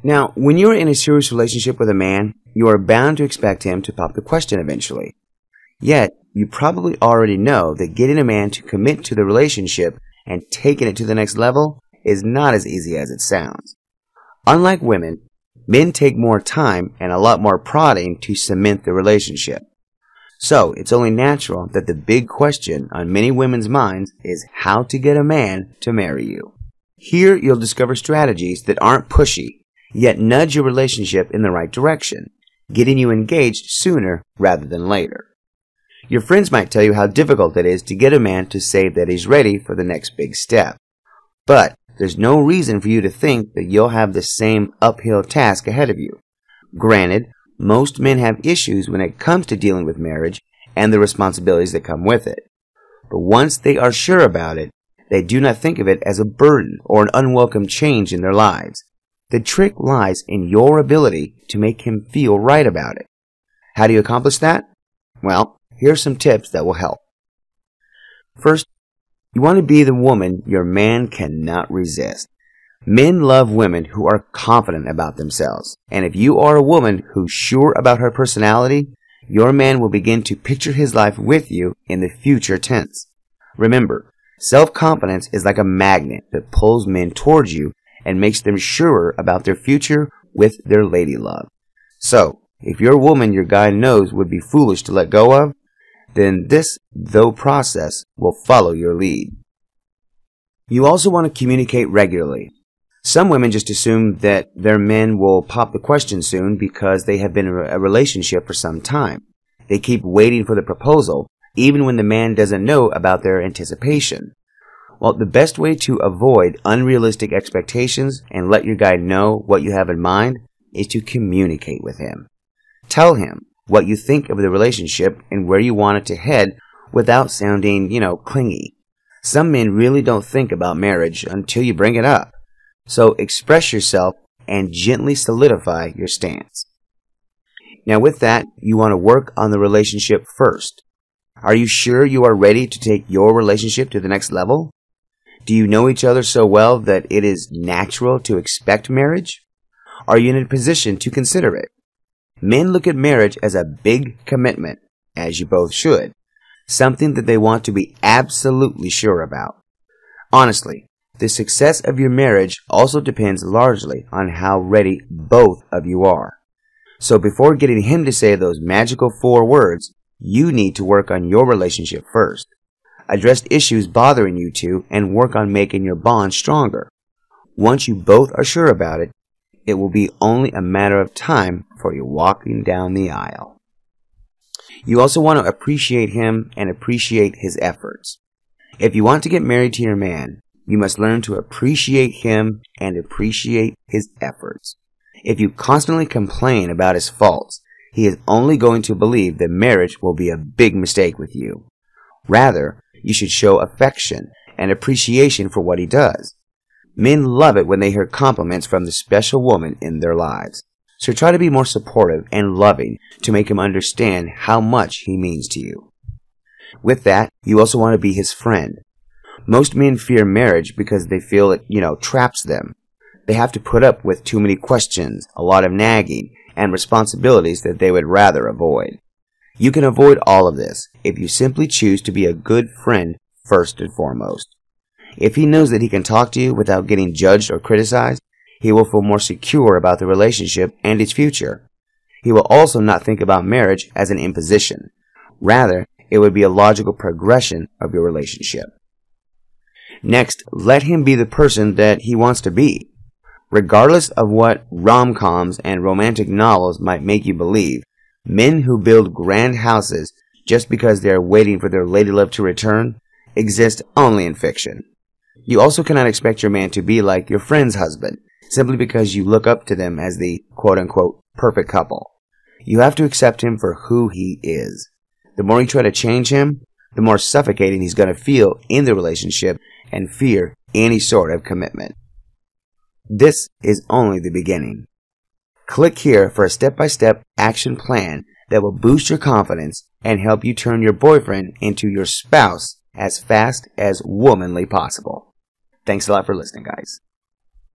Now, when you are in a serious relationship with a man, you are bound to expect him to pop the question eventually. Yet, you probably already know that getting a man to commit to the relationship and taking it to the next level is not as easy as it sounds. Unlike women, men take more time and a lot more prodding to cement the relationship. So, it's only natural that the big question on many women's minds is how to get a man to marry you. Here, you'll discover strategies that aren't pushy, yet nudge your relationship in the right direction, getting you engaged sooner rather than later. Your friends might tell you how difficult it is to get a man to say that he's ready for the next big step. But there's no reason for you to think that you'll have the same uphill task ahead of you. Granted, most men have issues when it comes to dealing with marriage and the responsibilities that come with it. But once they are sure about it, they do not think of it as a burden or an unwelcome change in their lives. The trick lies in your ability to make him feel right about it. How do you accomplish that? Well, here are some tips that will help. First, you want to be the woman your man cannot resist. Men love women who are confident about themselves, and if you are a woman who's sure about her personality, your man will begin to picture his life with you in the future tense. Remember, self-confidence is like a magnet that pulls men towards you and makes them surer about their future with their lady love. So, if you're a woman your guy knows would be foolish to let go of, then this though process will follow your lead. You also want to communicate regularly. Some women just assume that their men will pop the question soon because they have been in a relationship for some time. They keep waiting for the proposal, even when the man doesn't know about their anticipation. Well, the best way to avoid unrealistic expectations and let your guy know what you have in mind is to communicate with him. Tell him what you think of the relationship and where you want it to head without sounding, clingy. Some men really don't think about marriage until you bring it up. So express yourself and gently solidify your stance. Now with that, you want to work on the relationship first. Are you sure you are ready to take your relationship to the next level? Do you know each other so well that it is natural to expect marriage? Are you in a position to consider it? Men look at marriage as a big commitment, as you both should, something that they want to be absolutely sure about. Honestly, the success of your marriage also depends largely on how ready both of you are. So before getting him to say those magical 4 words, you need to work on your relationship first. Address issues bothering you two and work on making your bond stronger. Once you both are sure about it, it will be only a matter of time for you walking down the aisle. You also want to appreciate him and appreciate his efforts. If you want to get married to your man, you must learn to appreciate him and appreciate his efforts. If you constantly complain about his faults, he is only going to believe that marriage will be a big mistake with you. Rather, you should show affection and appreciation for what he does. Men love it when they hear compliments from the special woman in their lives. So try to be more supportive and loving to make him understand how much he means to you. With that, you also want to be his friend. Most men fear marriage because they feel it, traps them. They have to put up with too many questions, a lot of nagging, and responsibilities that they would rather avoid. You can avoid all of this if you simply choose to be a good friend first and foremost. If he knows that he can talk to you without getting judged or criticized, he will feel more secure about the relationship and its future. He will also not think about marriage as an imposition. Rather, it would be a logical progression of your relationship. Next, let him be the person that he wants to be. Regardless of what rom-coms and romantic novels might make you believe, men who build grand houses just because they are waiting for their ladylove to return exist only in fiction. You also cannot expect your man to be like your friend's husband, simply because you look up to them as the quote-unquote perfect couple. You have to accept him for who he is. The more you try to change him, the more suffocating he's going to feel in the relationship and fear any sort of commitment. This is only the beginning. Click here for a step-by-step action plan that will boost your confidence and help you turn your boyfriend into your spouse as fast as womanly possible. Thanks a lot for listening, guys.